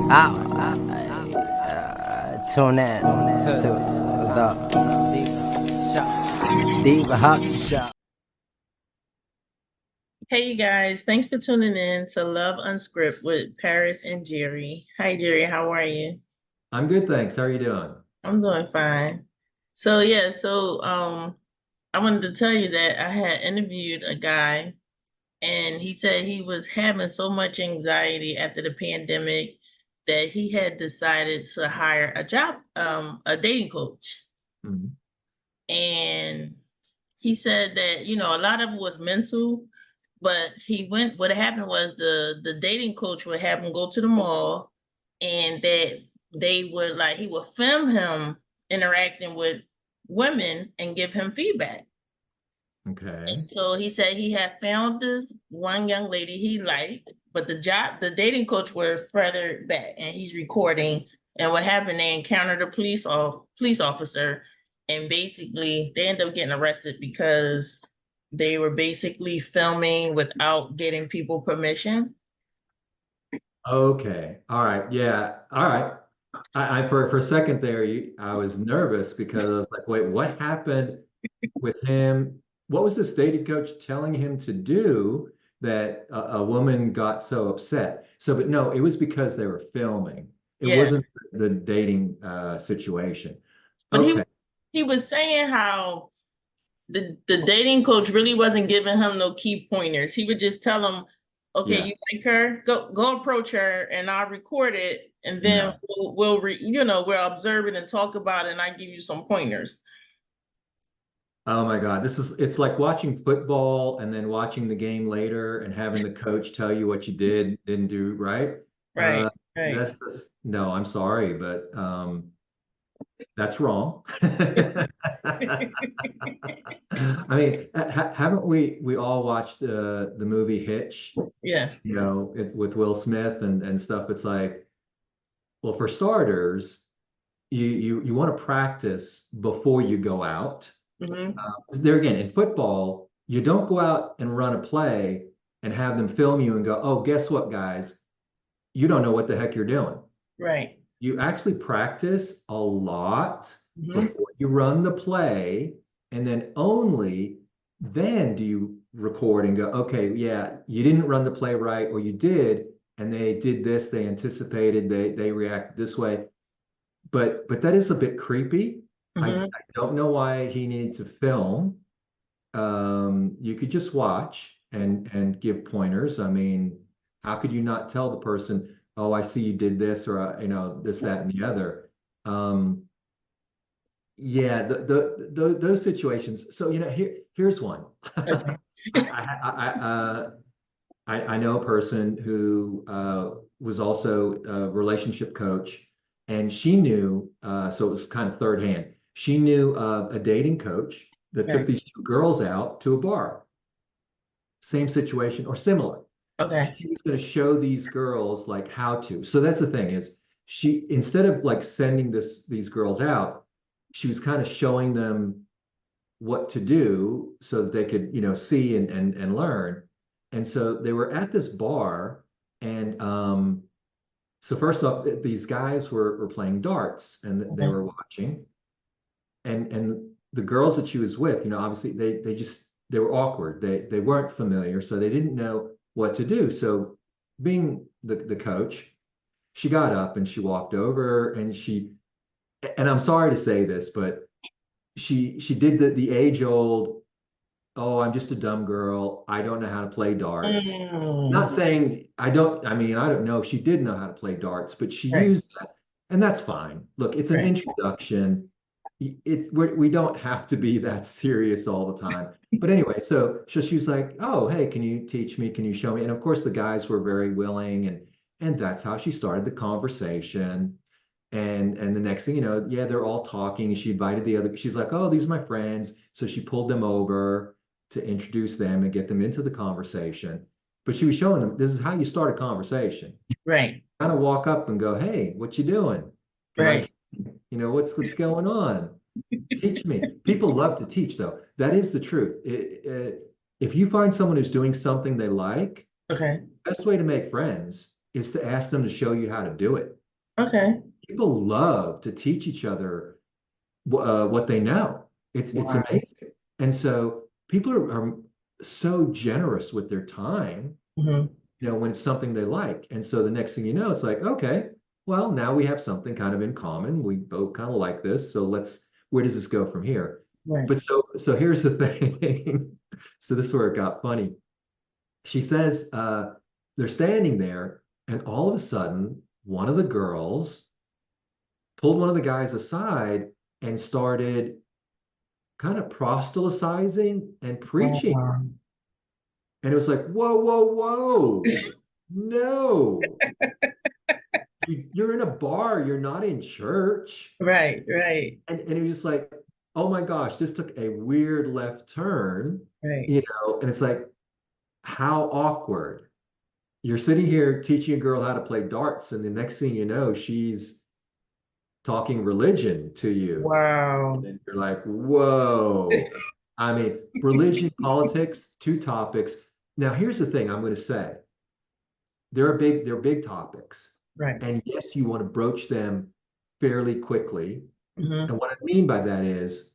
Tune in to the Diva Show. Hey, you guys. Thanks for tuning in to Love Unscripted with Paris and Jerry. Hi, Jerry. How are you? I'm good, thanks. How are you doing? I'm doing fine. So I wanted to tell you that I had interviewed a guy and he said he was having so much anxiety after the pandemic that he had decided to hire a dating coach. Mhm. And he said that, a lot of it was mental, but what happened was the dating coach would have him go to the mall and that he would film him interacting with women and give him feedback. Okay. And so he said he had found this one young lady he liked, but the dating coach were further back and he's recording. And what happened, they encountered a police officer and basically they ended up getting arrested because they were basically filming without getting people permission. Okay. All right. Yeah. All right. I for a second there, I was nervous because I was like, wait, what happened with him? What was this dating coach telling him to do that a woman got so upset? So, but no, it was because they were filming. It Yeah. wasn't the dating situation. But Okay. he was saying how the dating coach really wasn't giving him no key pointers. He would just tell him, okay, Yeah. you like her, go approach her and I'll record it. And then No. we'll observe it and talk about it and I give you some pointers. Oh my God, it's like watching football and then watching the game later and having the coach tell you what you didn't do, right? Right, right. No, I'm sorry, but that's wrong. I mean, haven't we all watched the movie Hitch, Yeah. with Will Smith and stuff? It's like, well, for starters, you want to practice before you go out. Hmm. There again, in football, you don't go out and run a play and have them film you and go, oh, guess what, guys? You don't know what the heck you're doing. Right. You actually practice a lot Hmm. before you run the play, and then only then do you record and go, okay, yeah, you didn't run the play right, or you did, and they did this, they anticipated, they react this way. But that is a bit creepy. I Hmm. don't know why he needed to film. You could just watch and give pointers. I mean, how could you not tell the person, oh, I see you did this, or this, that, and the other. Yeah, those situations. So here's one. Okay. I know a person who was also a relationship coach, and she knew, so it was kind of third hand. She knew a dating coach that took Right. these two girls out to a bar. Same situation or similar. Okay. She was going to show these girls like how to. So that's the thing is she, instead of like sending these girls out, she was kind of showing them what to do so that they could, see and learn. And so they were at this bar, and so first off, these guys were playing darts, and they Mhm. were watching, and the girls that she was with, obviously they were awkward. They weren't familiar, so they didn't know what to do. So being the coach, she got up and she walked over and and I'm sorry to say this, but she did the age old, oh, I'm just a dumb girl. I don't know how to play darts. Mm. Not saying I mean, I don't know if she did know how to play darts, but she Right. used that, and that's fine. Look, it's an Right. introduction. We don't have to be that serious all the time. But anyway, so she was like, "Oh, hey, can you teach me? Can you show me?" And of course, the guys were very willing, and that's how she started the conversation. And the next thing you know, yeah, they're all talking. She invited the other. She's like, "Oh, these are my friends." So she pulled them over to introduce them and get them into the conversation. But she was showing them this is how you start a conversation. Right. Kind of walk up and go, "Hey, what you doing? Can I, Right. what's going on? Teach me." People love to teach, though. That is the truth. If you find someone who's doing something they like, Okay. best way to make friends is to ask them to show you how to do it. Okay. People love to teach each other what they know. It's Wow. amazing. And so people are so generous with their time, Mhm. when it's something they like. And so the next thing you know, it's like, okay, well, now we have something kind of in common. We both kind of like this. So where does this go from here? Right. But so here's the thing. So this is where it got funny. She says, they're standing there, and all of a sudden, one of the girls pulled one of the guys aside and started kind of proselytizing and preaching. Wow. And it was like, whoa, whoa, whoa. No, you're in a bar, you're not in church. Right, right, And it was just like, oh my gosh, this took a weird left turn, right. and it's like, how awkward. You're sitting here teaching a girl how to play darts, and the next thing you know, she's talking religion to you. Wow. And you're like, whoa. I mean, religion, politics, two topics. Now, here's the thing I'm going to say. They're big topics. Right. And yes, you want to broach them fairly quickly. Mhm. And what I mean by that is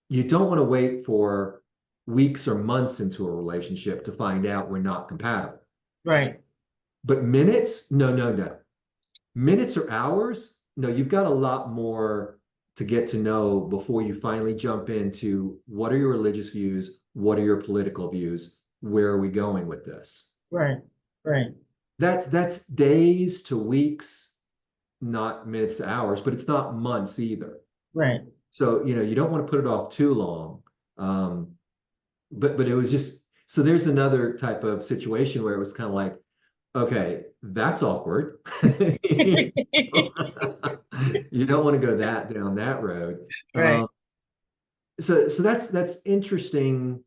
you don't want to wait for weeks or months into a relationship to find out we're not compatible. Right. But minutes, no, no, no. Minutes or hours, no, you've got a lot more to get to know before you finally jump into what are your religious views, what are your political views, where are we going with this? Right. Right. That's days to weeks, not minutes to hours, but it's not months either. Right. So, you don't want to put it off too long. But it was just, so there's another type of situation where it was kind of like, okay, that's awkward. You don't want to go down that road. Right. So that's interesting.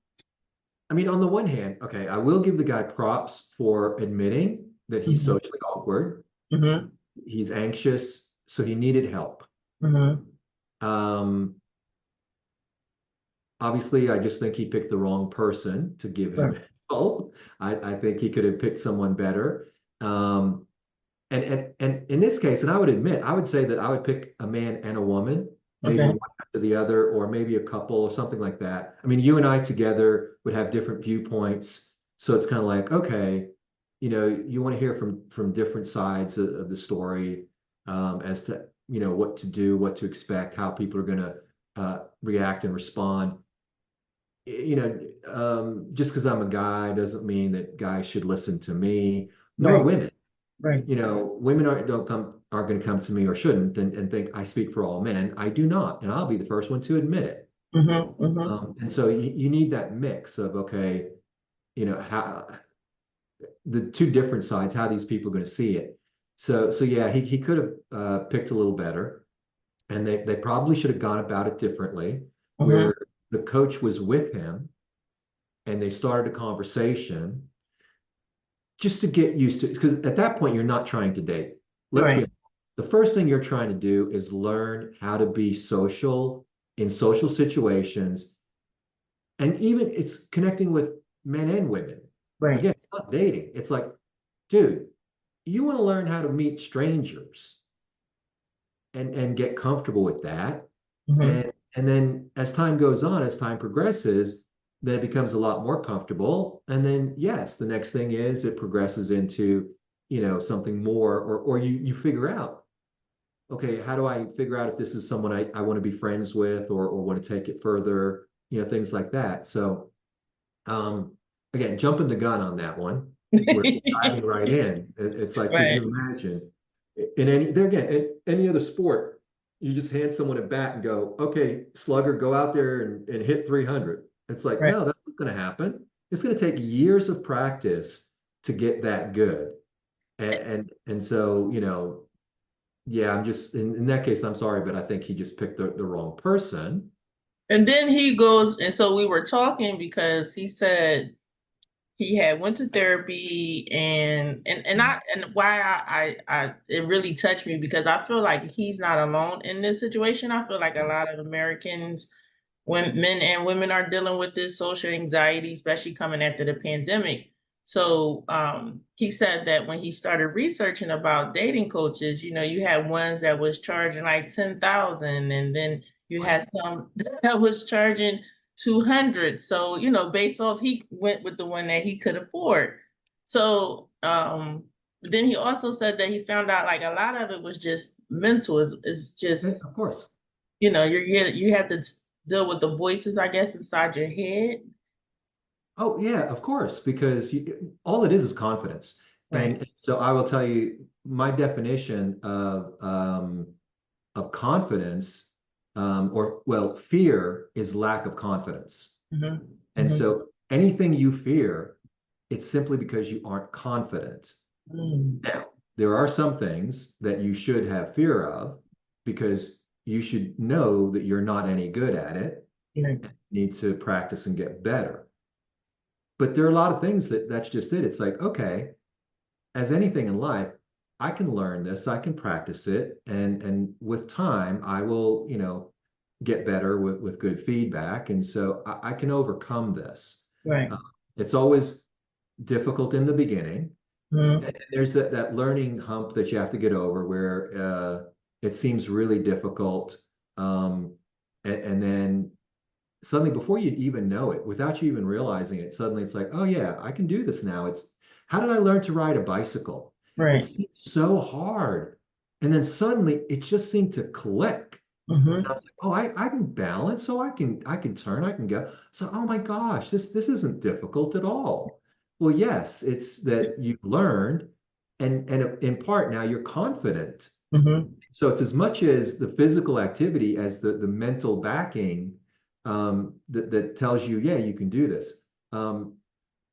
I mean, on the one hand, okay, I will give the guy props for admitting that he's Mhm. socially awkward. Mhm. He's anxious, so he needed help. Mhm. Um, Obviously, I just think he picked the wrong person to give him Right. help. I think he could have picked someone better. Um, and in this case, and I would admit, I would say that I would pick a man and a woman, maybe Okay. one after the other, or maybe a couple or something like that. I mean, you and I together would have different viewpoints. So it's kind of like, okay, you want to hear from different sides of the story, as to, what to do, what to expect, how people are going to react and respond. Just because I'm a guy doesn't mean that guys should listen to me, nor Right. women. Right. Women aren't going to come to me or shouldn't and think I speak for all men. I do not, and I'll be the first one to admit it. Mhm. Mhm. And so you need that mix of, okay, how the two different sides, how these people are going to see it. So yeah, he could have picked a little better, and they probably should have gone about it differently, Mhm. where the coach was with him and they started a conversation just to get used to it. Because at that point, you're not trying to date. Let's be Right. honest. The first thing you're trying to do is learn how to be social in social situations. And even it's connecting with men and women. Right. Again, it's not dating. It's like, dude, you want to learn how to meet strangers and get comfortable with that. Mhm. And then as time goes on, as time progresses, then it becomes a lot more comfortable. And then yes, the next thing is it progresses into, something more, or you figure out, okay, how do I figure out if this is someone I want to be friends with or want to take it further, things like that. So um again, jumping the gun on that one. We're diving right in. It's like, could Right. you imagine in any other sport, you just hand someone a bat and go, okay, slugger, go out there and hit 300. It's like, Right. no, that's not going to happen. It's going to take years of practice to get that good. And so, yeah, I'm just in that case, I'm sorry, but I think he just picked the wrong person. And then he goes, and so we were talking because he said he had went to therapy and why I it really touched me because I feel like he's not alone in this situation. I feel like a lot of Americans, when men and women are dealing with this social anxiety, especially coming after the pandemic. So he said that when he started researching about dating coaches, you know, you had ones that was charging like 10,000, and then you had some that was charging 200. So, you know, based off, he went with the one that he could afford. So then he also said that he found out like a lot of it was just mental. It's just, Of course. you know, you have to deal with the voices, I guess, inside your head. Oh yeah, of course, because all it is confidence. Right. And so I will tell you my definition of confidence, or well, fear is lack of confidence. Mm-hmm. And Mm-hmm. so anything you fear, it's simply because you aren't confident. Mm. Now, there are some things that you should have fear of because you should know that you're not any good at it Right. and need to practice and get better. But there are a lot of things that's just it. It's like, okay, as anything in life, I can learn this, I can practice it, and with time, I will, get better with good feedback, and so I can overcome this. Right. Uh, it's always difficult in the beginning, Mm-hmm. and there's that learning hump that you have to get over where it seems really difficult, and then suddenly before you even know it, without you even realizing it, suddenly it's like, oh yeah, I can do this now. It's how did I learn to ride a bicycle? It Right. seemed so hard. And then suddenly it just seemed to click. And I Mm-hmm. was like, oh, I can balance, so I can turn, I can go. So, oh my gosh, this isn't difficult at all. Well, yes, it's that you've learned, and in part now you're confident. Mm-hmm. So it's as much as the physical activity as the mental backing, that tells you, yeah, you can do this.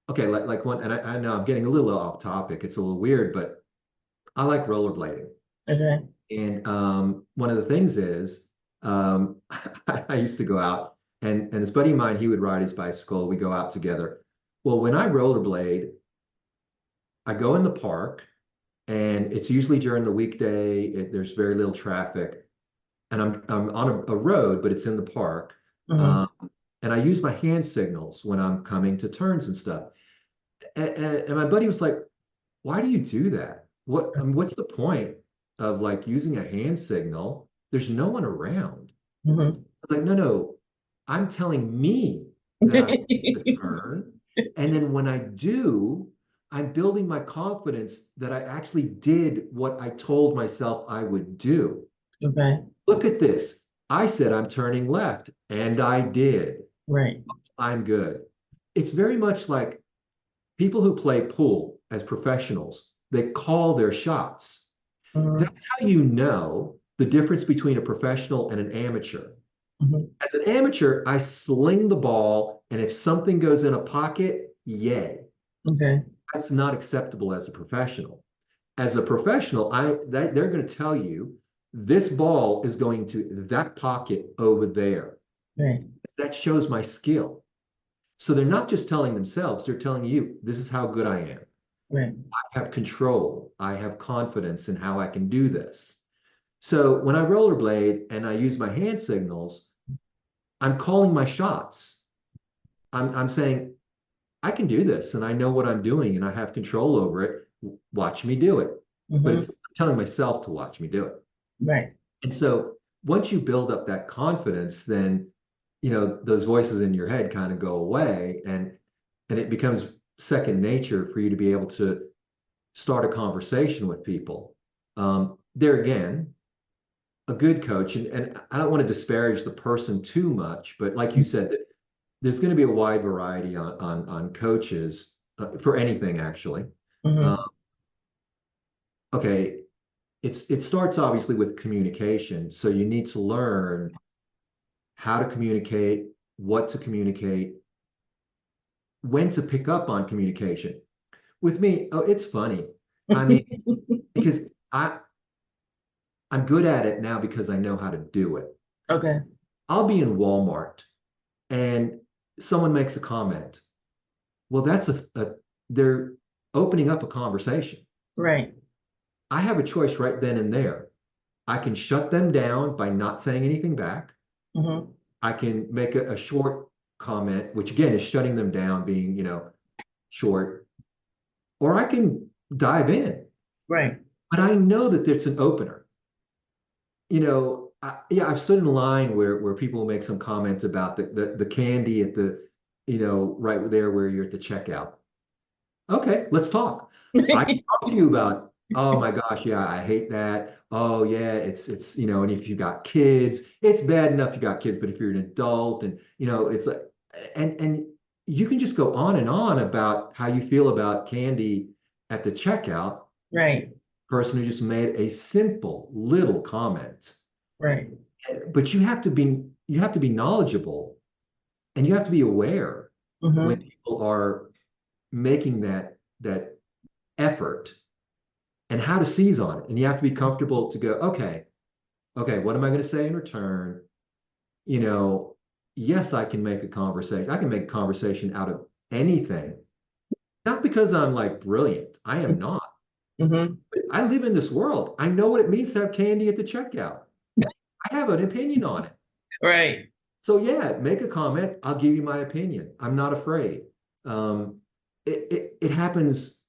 Okay, like one, and I know I'm getting a little off topic. It's a little weird, but I like rollerblading. Okay. And one of the things is, I used to go out, and this buddy of mine, he would ride his bicycle. We go out together. Well, when I rollerblade, I go in the park, and it's usually during the weekday. There's very little traffic, and I'm on a road, but it's in the park. Mm-hmm. Um, and I use my hand signals when I'm coming to turns and stuff. And my buddy was like, "Why do you do that? What's the point of like using a hand signal? There's no one around." Mm-hmm. I was like, "No, no, I'm telling me that I'm going to turn, and then when I do, I'm building my confidence that I actually did what I told myself I would do. Okay. Look at this. I said I'm turning left, and I did. Right. I'm good." It's very much like people who play pool as professionals, they call their shots. Mm-hmm. That's how you know the difference between a professional and an amateur. Mm-hmm. As an amateur, I sling the ball, and if something goes in a pocket, yay. Okay. That's not acceptable as a professional. As a professional, they're going to tell you this ball is going to that pocket over there. Right. That shows my skill. So they're not just telling themselves, they're telling you, this is how good I am. Right. I have control. I have confidence in how I can do this. So when I rollerblade and I use my hand signals, I'm calling my shots. I'm saying, I can do this and I know what I'm doing and I have control over it. Watch me do it. But Mm-hmm. it's telling myself to watch me do it. Right. And so once you build up that confidence, then those voices in your head kind of go away, and it becomes second nature for you to be able to start a conversation with people. There again, a good coach, and I don't want to disparage the person too much, but like you said, that there's going to be a wide variety on coaches, for anything actually. Mm-hmm. Uh, okay, it starts obviously with communication, so you need to learn how to communicate, what to communicate, when to pick up on communication. With me, oh, it's funny. I mean, because I'm good at it now because I know how to do it. Okay. I'll be in Walmart and someone makes a comment. Well, that's they're opening up a conversation. Right. I have a choice right then and there. I can shut them down by not saying anything back. Mm-hmm. I can make a short comment, which again is shutting them down, being, short. or I can dive in. Right. But I know that there's an opener. Yeah, I've stood in line where people make some comments about the candy at the, right there where you're at the checkout. Okay, let's talk. I can talk to you about, oh my gosh, yeah, I hate that. Oh yeah, and if you got kids, it's bad enough you got kids, but if you're an adult and it's like, and you can just go on and on about how you feel about candy at the checkout. Right. Person who just made a simple little comment. Right. But you have to be knowledgeable, and you have to be aware when people are making that effort, and how to seize on it. And you have to be comfortable to go, okay, what am I going to say in return? Yes, I can make a conversation. I can make a conversation out of anything. Not because I'm like brilliant. I am not. Mm-hmm. But I live in this world. I know what it means to have candy at the checkout. I have an opinion on it. Right. So yeah, make a comment. I'll give you my opinion. I'm not afraid. It happens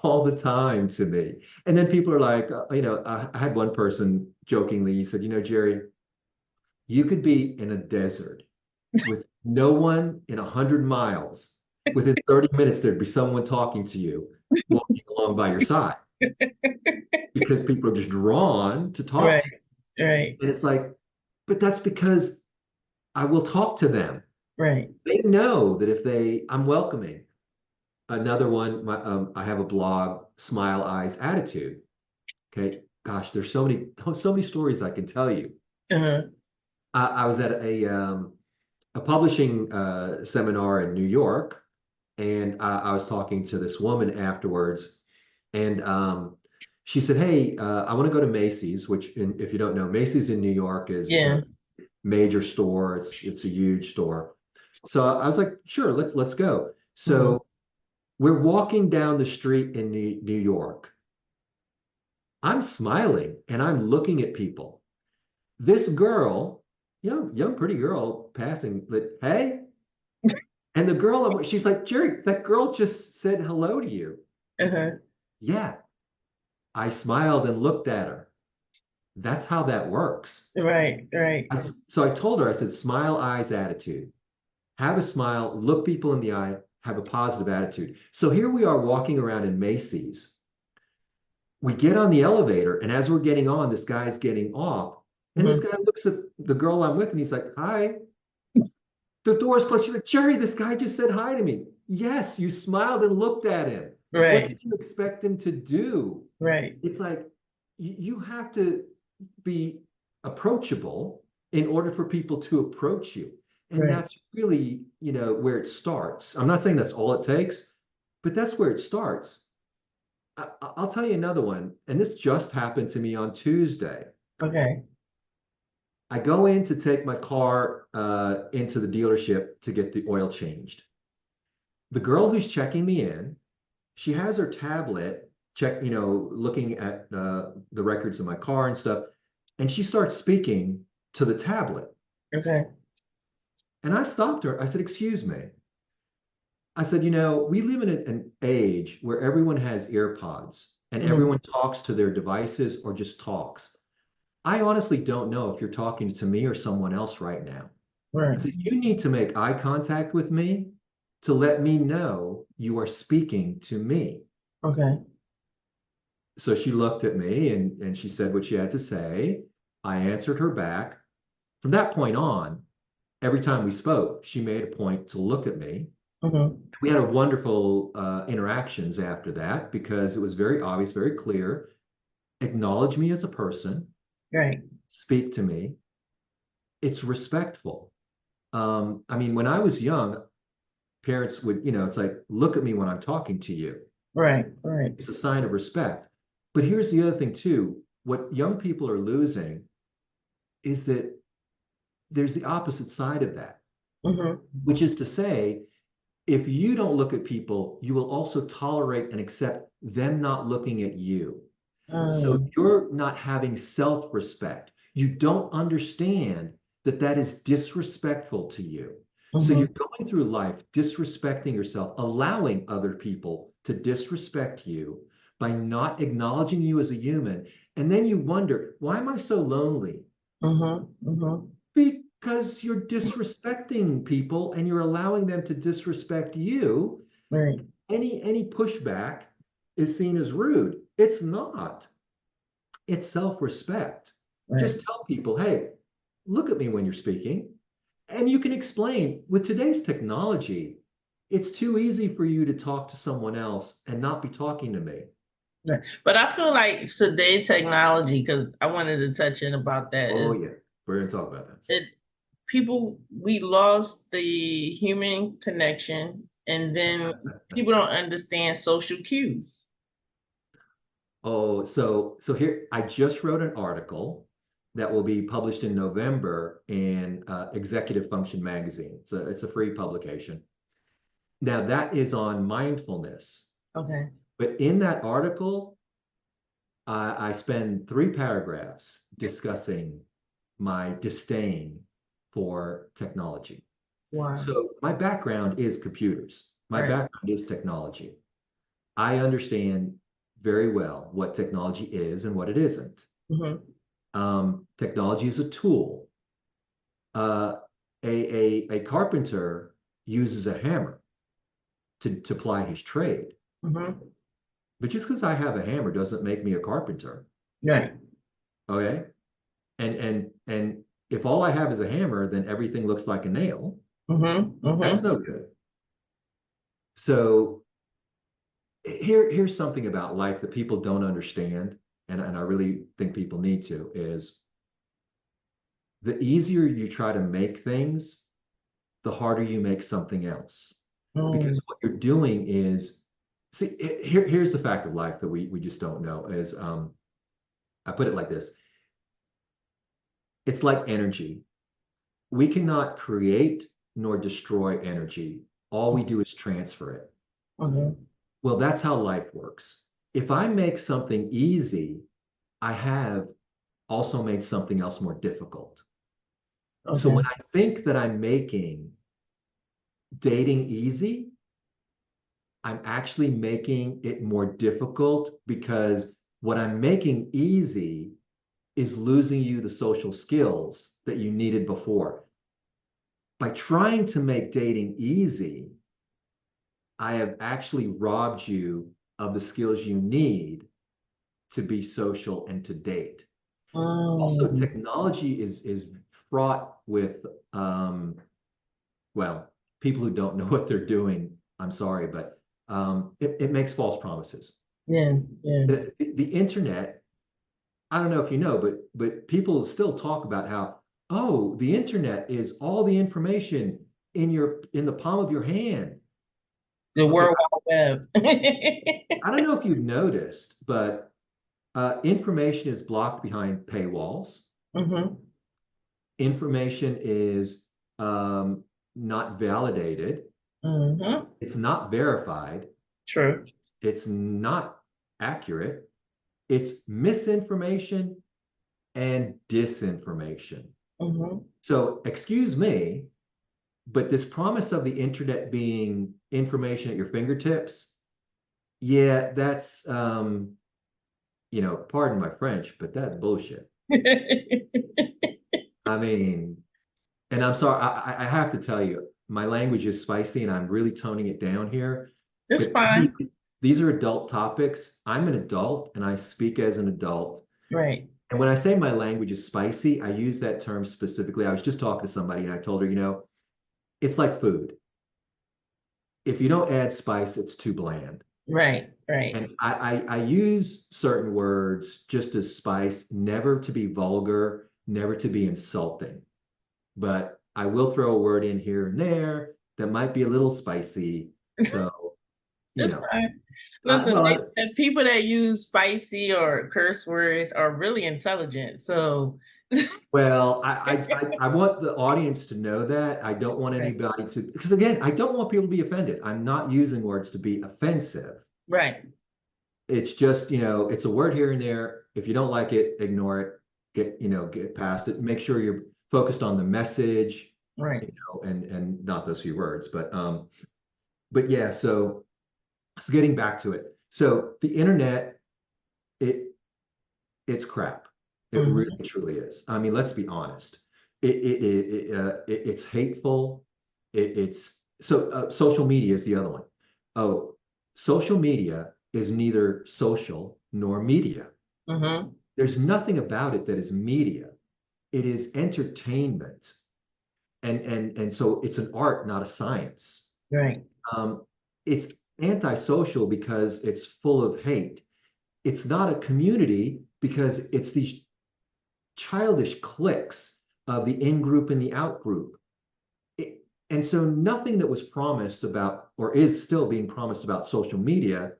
all the time to me. And then people are like, I had one person jokingly, he said, Jerry, you could be in a desert with no one in 100 miles. Within 30 minutes, there'd be someone talking to you, walking along by your side, because people are just drawn to talk Right. to you. Right. And it's like, but that's because I will talk to them. Right. They know that I'm welcoming. Another one, I have a blog, Smile Eyes Attitude. Okay, gosh, there's so many stories I can tell you. Uh-huh. I was at a publishing seminar in New York, and I was talking to this woman afterwards, and she said, "Hey, I want to go to Macy's," which, if you don't know, Macy's in New York is Yeah. a major store. It's a huge store. So I was like, "Sure, let's go." So we're walking down the street in New York. I'm smiling and I'm looking at people. This girl, young pretty girl passing, like, hey. And the girl, she's like, Jerry, that girl just said hello to you. Uh-huh. Yeah. I smiled and looked at her. That's how that works. Right. Right. So I told her, I said, smile, eyes, attitude. Have a smile, look people in the eye, have a positive attitude. So here we are walking around in Macy's. We get on the elevator, and as we're getting on, this guy's getting off. And this guy looks at the girl I'm with, and he's like, hi. The door's closed. She's like, Jerry, this guy just said hi to me. Yes, you smiled and looked at him. Right. What did you expect him to do? Right. It's like you have to be approachable in order for people to approach you. And that's really, where it starts. I'm not saying that's all it takes, but that's where it starts. I'll tell you another one, and this just happened to me on Tuesday. Okay. I go in to take my car into the dealership to get the oil changed. The girl who's checking me in, she has her tablet, looking at the records of my car and stuff, and she starts speaking to the tablet. Okay. And I stopped her. I said, excuse me. I said, we live in an age where everyone has earpods and everyone talks to their devices or just talks. I honestly don't know if you're talking to me or someone else right now. Right. So you need to make eye contact with me to let me know you are speaking to me. Okay. So she looked at me and she said what she had to say. I answered her back. From that point on, every time we spoke, she made a point to look at me. We had a wonderful interactions after that, because it was very obvious, very clear. Acknowledge me as a person. Right. Speak to me. It's respectful. When I was young, parents would, it's like, look at me when I'm talking to you. Right. Right. It's a sign of respect. But here's the other thing too. What young people are losing is that there's the opposite side of that, which is to say, if you don't look at people, you will also tolerate and accept them not looking at you. So you're not having self-respect. You don't understand that is disrespectful to you. So you're going through life disrespecting yourself, allowing other people to disrespect you by not acknowledging you as a human. And then you wonder, why am I so lonely? Because you're disrespecting people and you're allowing them to disrespect you. Right. Any pushback is seen as rude. It's not. It's self-respect. Right. Just tell people, hey, look at me when you're speaking. And you can explain with today's technology, it's too easy for you to talk to someone else and not be talking to me. Right. But I feel like today technology, because I wanted to touch in about that, Oh, is yeah, we're going to talk about that. we lost the human connection, and then people don't understand social cues. Oh, so here, I just wrote an article that will be published in November in Executive Function magazine. So it's a free publication. Now that is on mindfulness. Okay. But in that article, I spend 3 paragraphs discussing my disdain for technology. Wow. So my background is computers. My Right. background is technology. I understand very well what technology is and what it isn't. Technology is a tool. A carpenter uses a hammer to ply his trade. But just because I have a hammer doesn't make me a carpenter. Right. Okay. And if all I have is a hammer, then everything looks like a nail. That's no good. So here's something about life that people don't understand, and I really think people need to, is the easier you try to make things, the harder you make something else. Because what you're doing is, see, here's the fact of life that we just don't know is, I put it like this. It's like energy. We cannot create nor destroy energy. All we do is transfer it. Well, that's how life works. If I make something easy, I have also made something else more difficult. So when I think that I'm making dating easy, I'm actually making it more difficult, because what I'm making easy is losing you the social skills that you needed before. By trying to make dating easy, I have actually robbed you of the skills you need to be social and to date. Also, technology is fraught with, well, people who don't know what they're doing. I'm sorry, but it makes false promises. Yeah. The internet, I don't know if you know, but people still talk about how, oh, the internet is all the information in the palm of your hand. The Okay, World Wide Web. I don't know if you've noticed, but information is blocked behind paywalls. Information is not validated. It's not verified. True. It's not accurate. It's misinformation and disinformation. So, excuse me, but this promise of the internet being information at your fingertips, yeah, that's, pardon my French, but that's bullshit. I mean, and I'm sorry, I have to tell you, my language is spicy and I'm really toning it down here. It's But fine. these are adult topics. I'm an adult and I speak as an adult. Right. And when I say my language is spicy, I use that term specifically. I was just talking to somebody and I told her, it's like food. If you don't add spice, it's too bland. Right. And I use certain words just as spice, never to be vulgar, never to be insulting. But I will throw a word in here and there that might be a little spicy. So, It's fine. Listen, and people that use spicy or curse words are really intelligent. So, well, I want the audience to know that. I don't want anybody to, because again, I don't want people to be offended. I'm not using words to be offensive. Right. It's just, it's a word here and there. If you don't like it, ignore it. Get past it. Make sure you're focused on the message, right? And not those few words. But yeah. So So getting back to it. So the internet, it's crap. It really truly is. I mean, let's be honest. It's hateful. It's so social media is the other one. Oh, social media is neither social nor media. There's nothing about it that is media. It is entertainment. And so it's an art, not a science. Right. It's antisocial because it's full of hate. It's not a community because it's these childish cliques of the in group and the out group. And so nothing that was promised about or is still being promised about social media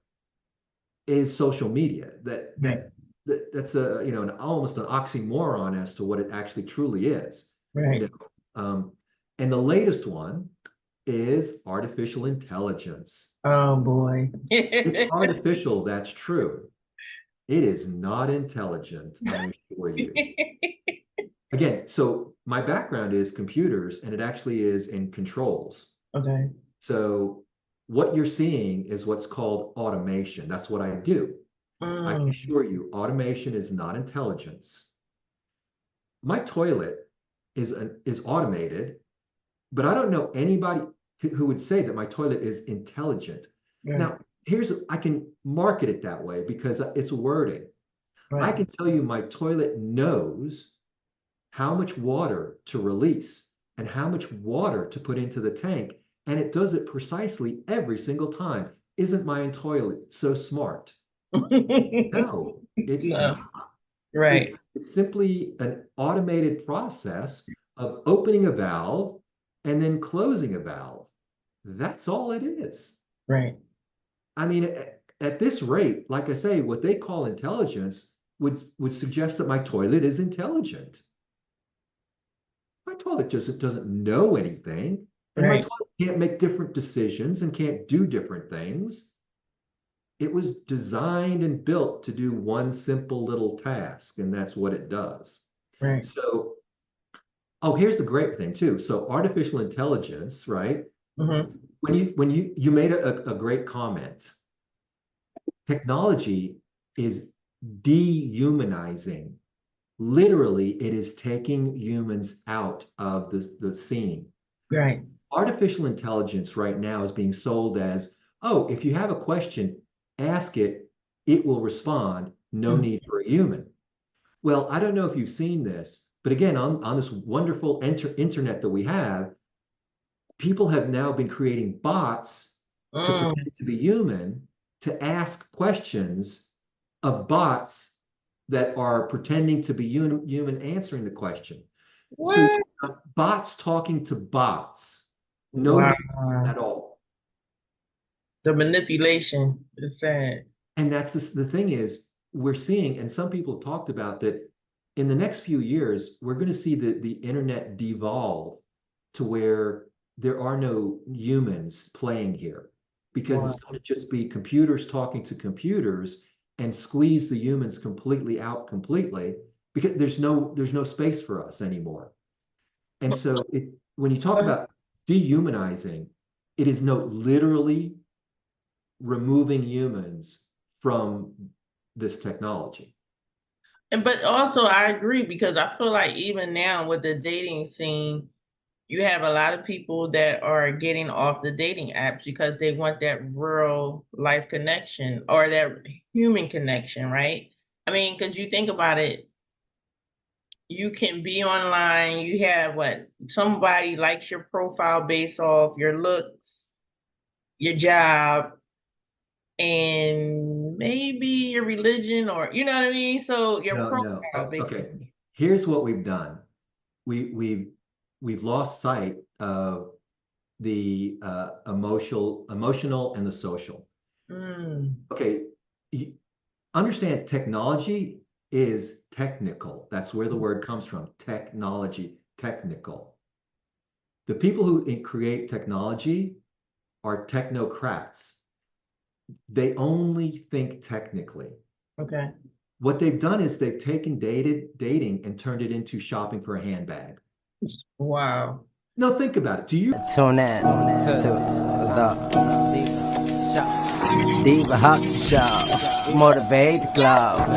is social media. That's a almost an oxymoron as to what it actually truly is. Right. And the latest one is artificial intelligence. Oh boy. It's artificial, that's true. It is not intelligent, I assure you. Again, so my background is computers, and it actually is in controls. Okay. So what you're seeing is what's called automation. That's what I do. I can assure you, automation is not intelligence. My toilet is automated, but I don't know anybody who would say that my toilet is intelligent. Right. Now, I can market it that way because it's wording. Right. I can tell you my toilet knows how much water to release and how much water to put into the tank, and it does it precisely every single time. Isn't my toilet so smart? No, it's No. not. Right. It's simply an automated process of opening a valve and then closing a valve. That's all it is. Right. I mean, at this rate, like I say, what they call intelligence would suggest that my toilet is intelligent. My toilet just doesn't know anything, and my Right. toilet can't make different decisions and can't do different things. It was designed and built to do one simple little task, and that's what it does. Right. So, oh, here's the great thing too. So artificial intelligence, right? When you made a great comment, technology is dehumanizing. Literally, it is taking humans out of the scene. Right. Artificial intelligence right now is being sold as, oh, if you have a question, ask it, it will respond, no need for a human. Well, I don't know if you've seen this, but again, on this wonderful internet that we have, people have now been creating bots to pretend to be human to ask questions of bots that are pretending to be human answering the question. What? So bots talking to bots, no Wow. humans at all. The manipulation is sad. And that's the thing is we're seeing, and some people talked about that in the next few years, we're going to see the internet devolve to where there are no humans playing here because it's going to just be computers talking to computers and squeeze the humans completely out completely because there's no space for us anymore. And so when you talk about dehumanizing, it is literally removing humans from this technology. But also I agree because I feel like even now with the dating scene, you have a lot of people that are getting off the dating apps because they want that real life connection or that human connection, right? I mean, because you think about it, you can be online, you have somebody likes your profile based off your looks, your job, and maybe your religion or you know what I mean? So your profile basically. Okay. Here's what we've done. We've lost sight of the emotional and the social. Okay. Understand technology is technical. That's where the word comes from. Technology, technical. The people who create technology are technocrats. They only think technically. Okay. What they've done is they've taken dating and turned it into shopping for a handbag. Wow. No, think about it. Do you Tune in to the Diva Show. Diva hot job, motivate the club.